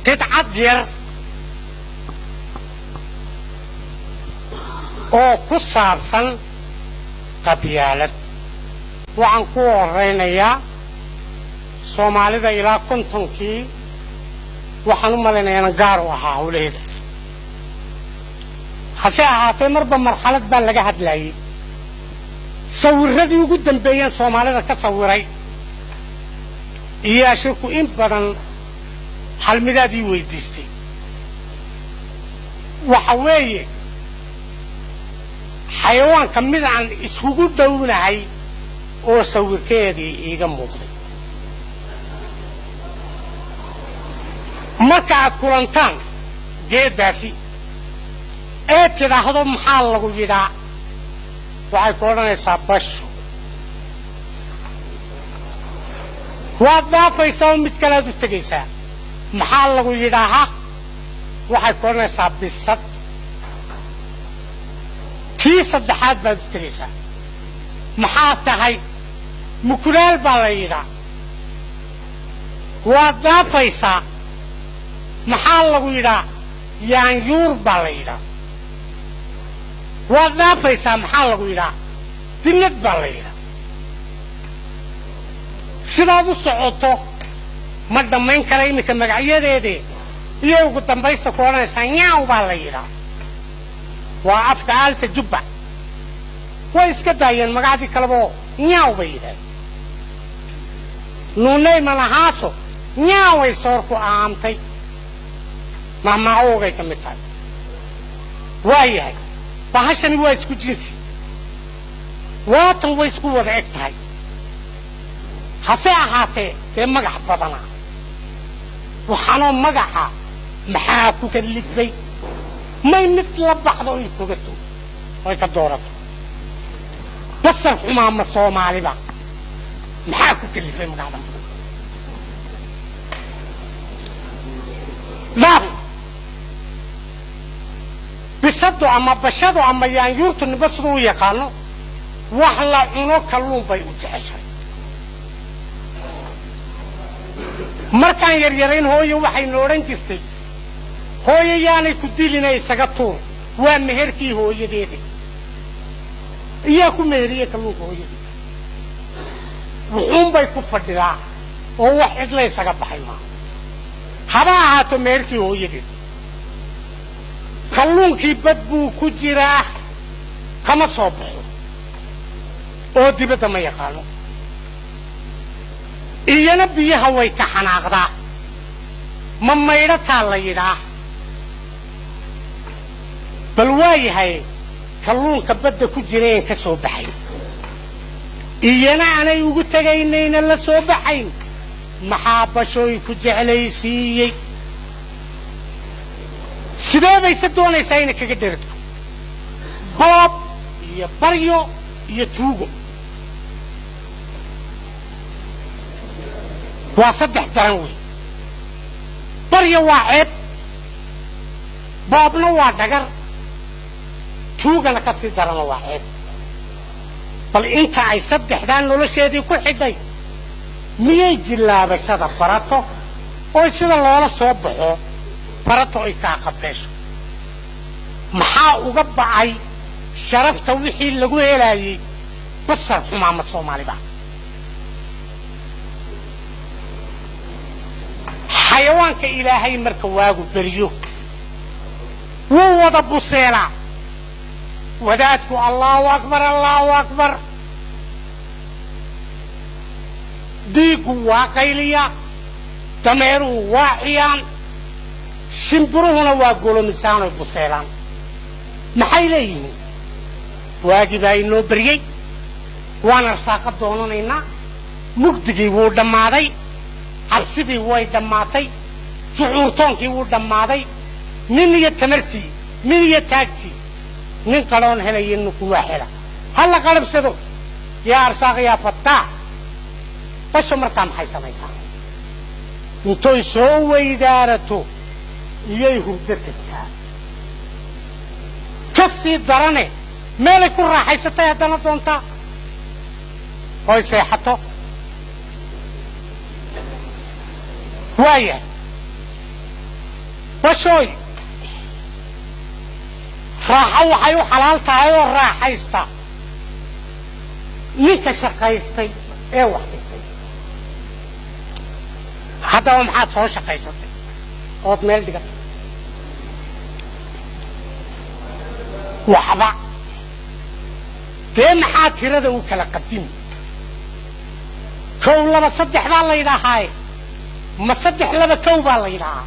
قطعة oo ku saabsan qabyaalad waxaan ku horeynayaa Soomaalida ilaa kontonkii waxaan u maleynayaa gaar u ahaa hawleeda hase ahaatee marba marxalad baa laga hadlayay sawiradii ugu dambeeyeen Soomaalida ka sawiray iyo shirku in badan halmidaadii weydiistay waxa weeye حيوان كميد عن اسكوغو دونهاي oo sawirkeedii iiga muuqday marka aad kulantaan geedaasi ee tiraahdo maxaa lagu yidhaa waxay ku odhanaysaa basho waad dhaafaysaa mid kale aad u tegaysaa maxaa lagu yidhaaha waxay ku odhanaysaa bisad tii saddexaad baad u tegaysaa maxaa tahay mukulaal baa la yidhaa waad dhaafaysaa maxaa lagu yidhaa yaanyuur baa la yidhaa waad dhaafaysaa maxaa lagu yidhaa dinyad baa la yidhaa sidaad u socoto ma dhammayn kara iminka magacyadeedee iyo ugu dambaysta ku odhanaysaa nyaaw baa la yidhaa waa afka aalta jubba way iska daayeen magacdii kaleba nyaaw bay yidhahdeen nuunay malahaaso nyaaway soorku aamtay mahmacoogay ka mid tahay waayahay bahashani waa isku jinsi waatan way isku wada eg tahay hase ahaatee dee magac badanaa waxaanoo magaca maxaa ku kalifay may mid la baxdo ay togato way ka doorato basar xumaama Soomaaliba maxaa ku kalifay magacdan laaf bisadu ama bashadu ama yaanyuurtu nibasadu u yaqaano wax la cuno kalluun bay u jeceshahay markaan yaryarayn hooyo waxay nooran jirtay hooyo yaanay ku dilinay isaga tuur waa meherkii hooyadeeda iyaa ku meheriyay kalluunka hooyada wuxuun bay ku fadhidaa oo wax cidla isaga baxay maaha haba ahaato meherkii hooyadeeda kalluunkii bad buu ku jiraa kama soo baxo oo dibadda ma yaqaano iyana biyaha way ka xanaaqdaa ma maydhataa la yidhaa bal waayahay kalluunka badda ku jireen ka soo baxay iyana aanay ugu tagaynayna la soo baxayn maxaa bashooy ku jeclaysiiyey sidee bayse doonaysaa inay kaga dheragto boob iyo baryo iyo tuugo waa saddex daran wey baryo waa ceeb boobna waa dhagar tuugana ka sii darana waa ceeb bal inta ay saddexdaan nolosheedii ku xidhay miyay jillaabashada barato oo sida loola soo baxo barato ay kaa qabeesho maxaa uga bacay sharafta wixii lagu helayay basar xumaama Soomaaliba xayawaanka ilaahay marka waagu beriyo wuu wada buseelaa wadaadku allahu akbar diigu waa qayliya dameeruhu waa ciyaan shimbiruhuna waa golomisaan oo buseelaan maxay leeyihiin waagii baa inoo beryey waan arsaaqo doonanaynaa mugdigii wuu dhammaaday cabsidii way dhammaatay jucuurtoonkii wuu dhammaaday nin iyo tamartii nin iyo taagtii nin kaloon helaya ninku waa hela halla qalabsado yaa arsaaq yaa fattaax basho markaa maxay samaysaa intoy soo weydaarato iyay hurdo tagtaa ka sii darane meelay ku raaxaysatay haddana doontaa oy seexato waayahay بشوي راحة وحيو حلال تايو راحة يستا نيكا شقايستي ايه وحدتي هذا هو محاد صور شقايستي اوض ميل ديك وحبا دي محاد تيرا وكلا قديم كو لما صدح بالله يداهاي ما صدح لما كو بالله يداها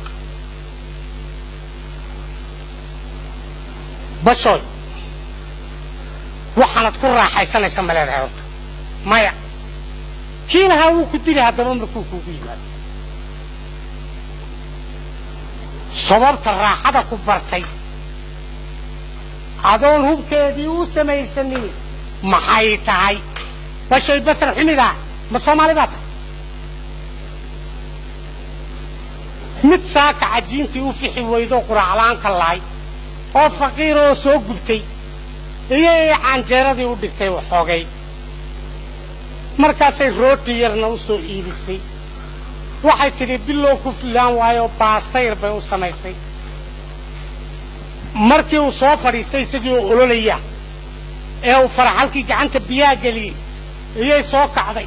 بشوي waxaanad ku raaxaysanaysa maleedahay horta maya kiinaha wuu ku dili haddaba markuu kuugu yimaado sababta raaxada ku bartay adoon hubkeedii u samaysanin maxay tahay bashoy basar xumida ma soomaali baa tahay mid saaka cajiintii u fixi weydo quraaclaanka lahay oo faqiir oo soo gubtay iyo canjeeradii u dhigtay waxoogay markaasay rooti yarna u soo iibisay waxay tidhi bilow ku filaan waayo baastayr bay u samaysay markii uu soo fadhiistay isagii oo ololaya ee uu faraxalkii gacanta biyaa geliyey iyay soo kacday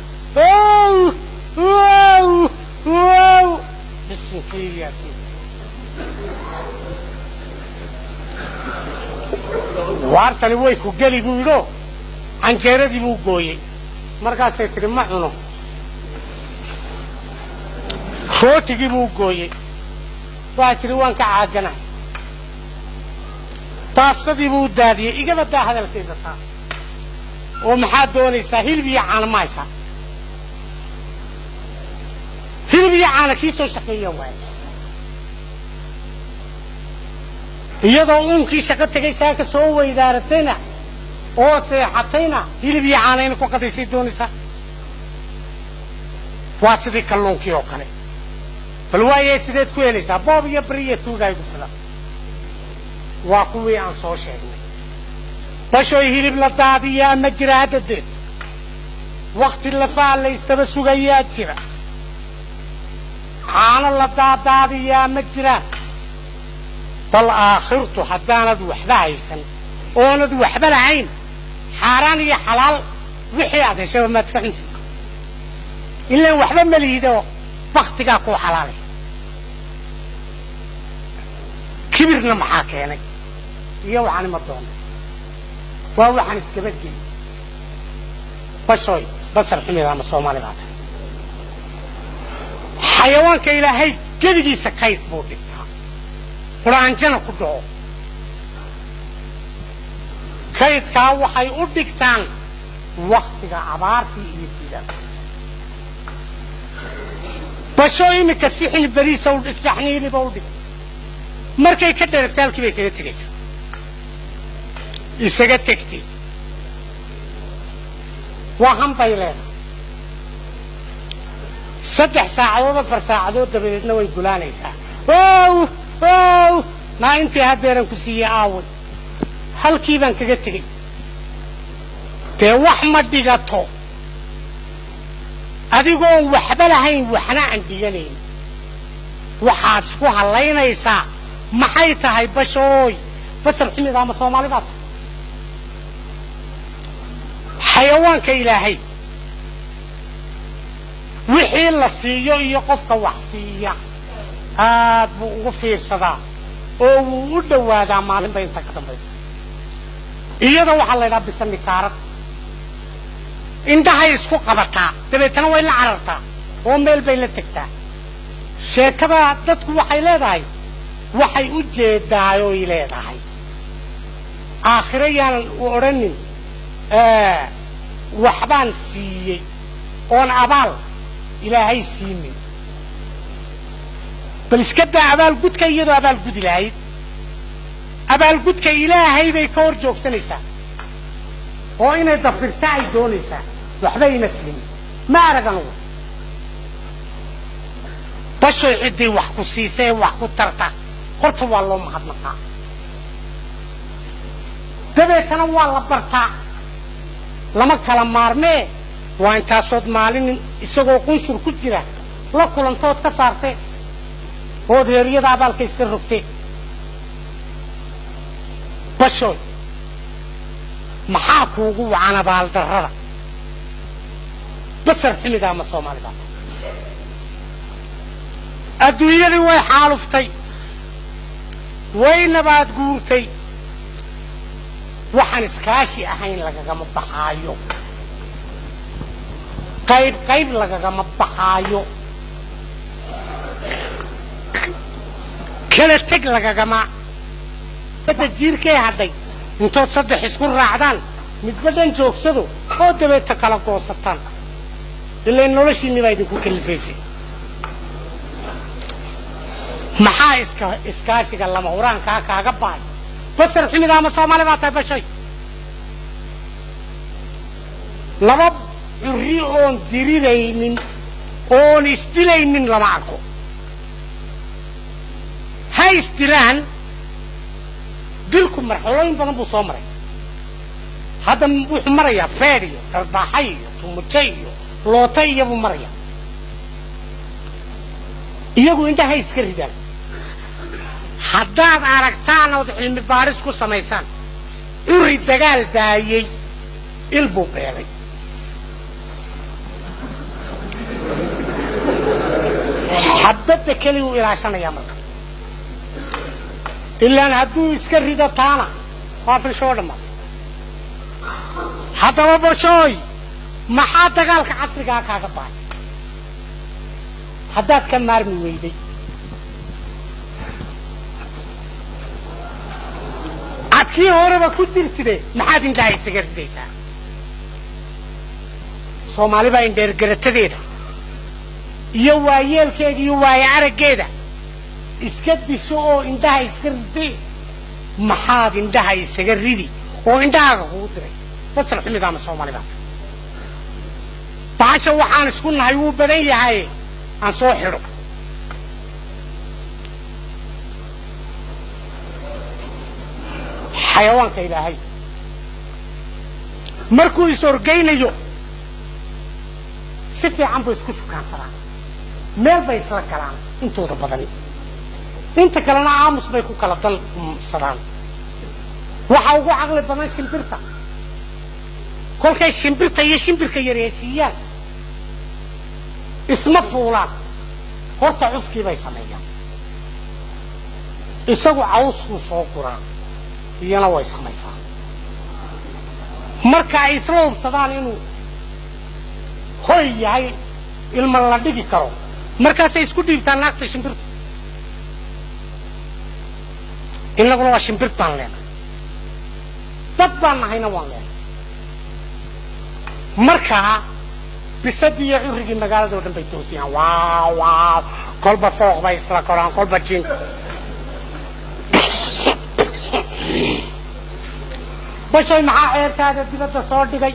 bisinkiiyaasi waartani way ku geli buu yidho canjeeradii buu gooyey markaasay tidhi ma cuno rootigii buu gooyey waxay tidhi waan ka caaganahay baasadii buu daadiyey igaba daa hadalkeeda taa oo maxaad doonaysaa hilib iyo caana ma haysaa hilib iyo caana kii soo shaqeeya waaye iyadoo uunkii shaqo tegay saaka soo weydaaratayna oo seexatayna hilib iyo caanayna ku qadaysay doonaysaa waa sidii kalluunkii oo kale bal waayee sideed ku helaysaa boob iyo beriya tuugaa igu filan waa kuwii aan soo sheegnay bashoy hilib la daadiyaa ma jira haddadeed wakti lafaa la istaba sugayaa jira caano la daadaadiyaa ma jiraan bal aakhirtu haddaanad waxba haysan oonad waxba lahayn xaaraan iyo xalaal wixii aad heshaba maad ka cunti ilaan waxba ma lihido baktigaa kuu xalaalay kibirna maxaa keenay iyo waxaan ima doona waa waxaan iskaba geli bashoy basar xumida ama soomaali baa tahay xayawaanka ilaahay gebigiisa kayd buu dhigtaa quraanjana ku dhaco kaydkaa waxay u dhigtaan waktiga abaartii iyo jiilada basho iminka sixin beriisa u saxniiliba u dhig markay ka dheregtay halkii bay kaga tegaysaa isaga tegtay waa hanbay leedahay 3 saacadood 4 saacadood dabadeedna way gulaanaysaa naa intii haddeeran ku siiyey aaway halkii baan kaga tegey dee wax ma dhigato adigoon waxba lahayn waxna aan dhiganayn waxaad isku hallaynaysaa maxay tahay bashooy basar xumida ama soomaali baa tahay xayawaanka ilaahay wixii la siiyo iyo qofka wax siiya aad buu ugu fiirsadaa oo wuu u dhowaadaa maalinba inta ka dambaysa iyada waxaa la ydhaha bisanikaarad indhahay isku qabataa dabeetana way la carartaa oo meel bay la tegtaa sheekada dadku waxay leedahay waxay u jeedaayoy leedahay aakhiro yaanan u odhanin waxbaan siiyey oon abaal ilaahay siinin bal iska daa abaalgudka iyadoo abaalgudi lahayd abaalgudka ilaahay bay ka hor joogsanaysaa oo inay dafirta ay doonaysaa waxba ina siin ma arag anugu bashoy ciddii wax ku siisay wax ku tarta horta waa loo mahadnaqaa dabeetana waa la bartaa lama kala maarmee waa intaasood maalin isagoo qunsur ku jira la kulantood ka saartee oo deeriyada abaalka iska rogtay bashoy maxaa kuugu wacan abaal darrada basar ximidaa ma Soomaalida adduunyadii way xaaluftay way nabaad guurtay waxaan iskaashi ahayn lagagama baxaayo qayb lagagama baxaayo kala tag lagagama badda jiirkee hadday intood saddex isku raacdaan midba dhan joogsado oo dabeeta kala goosataan ilaa noloshiinni baa idinku kalifaysay maxaa iskaashiga lama huraankaa kaaga bahay basar ximidaa ma Soomaali baa tahay bashay laba curri oon diriraynin oon isdilaynin lama arko ha isdilaan dilku marxalooyin badan buu soo maray hadda wuxuu marayaa feer iyo darbaaxay iyo tumujo iyo loota iyo buu marayaa iyagu indhaha iska ridaan haddaad aragtaan ood cilmi baaris ku samaysaan curri dagaal daayey il buu beelay xabadda keligu ilaashanayaa marka ilaan hadduu iska rido taana waa filshoo dhammaad haddaba bashooy maxaa dagaalka casrigaa kaaga bahay haddaad ka maarmi weyday adkii horeba ku jirtide maxaad indhaha isaga ridaysaa Soomaali baa indheergaratadeeda iyo waayeelkeeda iyo waaye araggeeda iska disho oo indhaha iska riday maxaad indhaha isaga ridi oo indhahaaga kugu diray basar ximidaa ma Soomaali baa baasha waxaan isku nahay wuu badan yahay aan soo xidho xayawaanka ilaahay markuu is orgeynayo si fiican buu isku sukaansadaan meel bay isla galaan intooda badani inta kalena aamus bay ku kala dalsadaan waxa ugu caqli badan shimbirta kolkay shimbirta iyo shimbirka yareeshiiyaan isma fuulaan horta cufkii bay sameeyaan isagu cawskuu soo guraa iyana way samaysaa marka ay isla hubsadaan inuu hoy yahay ilma la dhigi karo markaasay isku dhiibtaan naagta shimbirta innaguna waa shimbir baan leenahay dad baan nahayna waan leenahay markaa bisadii iyo currigii magaalada oo dhan bay toosiyaan waaw kolba fooq bay isla koraan kolba jin bashay maxaa ceertaada dibadda soo dhigay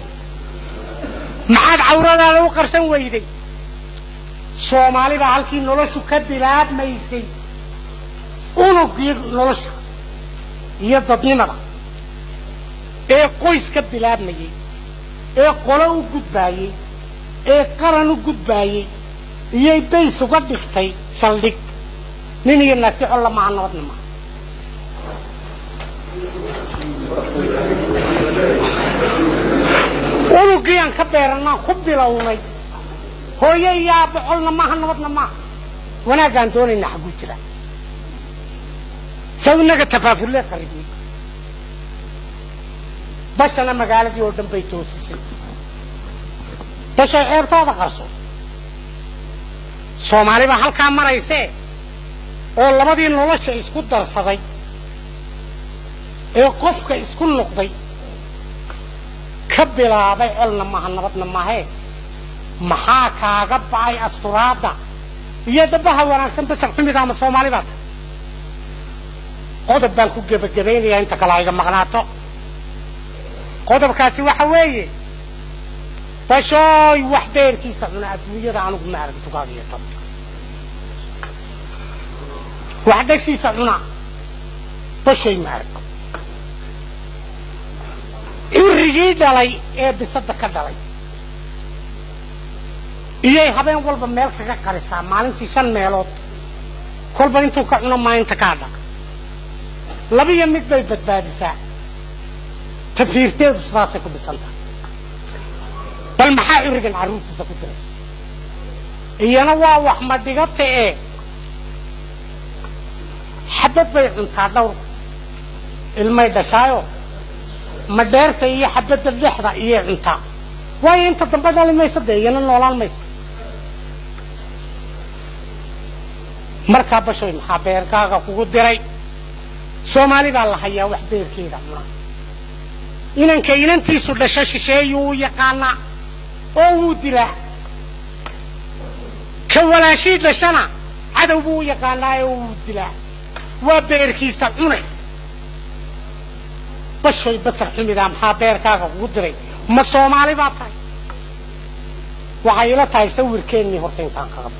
maxaad cawradaada u qarsan weyday Soomaali baa halkii noloshu ka bilaabmaysay unugii nolosha iyo dadnimada ee qoys ka bilaabmayay ee qolo u gudbaayey ee qaran u gudbaayey iyay bays uga dhigtay saldhig nin iyo naagti xolla maaha nabadna maaha unugii aan ka beerannaan ku bilownay hooye iyo aabbo xolna maaha nabadna maaha wanaaggaan doonayna xagguu jira saw inaga tafaafullee qaribnay bashana magaaladii oo dhan bay toosisay bashay ceertaada qarso Soomaali baa halkaa maraysee oo labadii nolosha isku darsaday ee qofka isku noqday ka bilaabay colna maaha nabadna maahee maxaa kaaga bacay asturaadda iyo dabbaha wanaagsan basar ximidaa ma Soomaali baa tahay qodob baan ku gebagabaynayaa inta kale ayga maqnaato qodobkaasi waxa weeye bashooy wax beerkiisa cuna adduunyada anugu ma arag tugaaga iyo tab wax dhashiisa cuna bashay ma arag currigii dhalay ee bisadda ka dhalay iyay habeen walba meel kaga qarisaa maalintii 5 meelood كل بنتو كعنا ما أنت كذا لبي يمد بيت بادسة تفيرتي وصراسك بسنتا بل محاور رجل عروس تسكتر إيانا وأحمد دقبت إيه حدد بيت انت دور الميدة شايو مديرت إيه حدد اللحظة إيه انت واي انت تنبدا لما يصدق إيانا نولان ما يصدق مركا بشوي محابير كاغا فوق الدري سومالي بالله حيا وحبير كيدا إنن كينن تيسو لشاش شيء يقانا أو دلا كولا شيء لشنا عدو بو يقانا أو دلا وبير كيسا عوني بشوي بسر حميدا محابير كاغا فوق الدري ما سومالي باتاي وعيلا تاي سوير كيني هورتين كان كاغا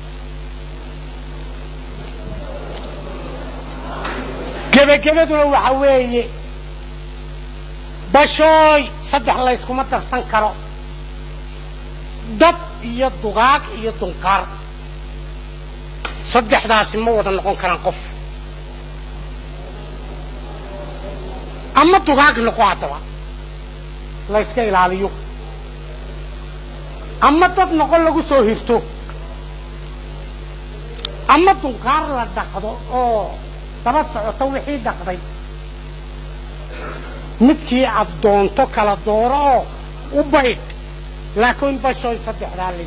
جبه دول وحويه بشوي صدق الله يسكو ما ترسن كرو دب يدغاق يدنكر صدق داسي ما ودا نكون كران قف اما دغاق نقواطوا لا يسكي العليو اما دب نقول لغو سو هيرتو اما دنكر لا دقدو او طبعا توحي دقدي midkii aad doonto kala dooro oo u bayd laakiin bashoy saddex raali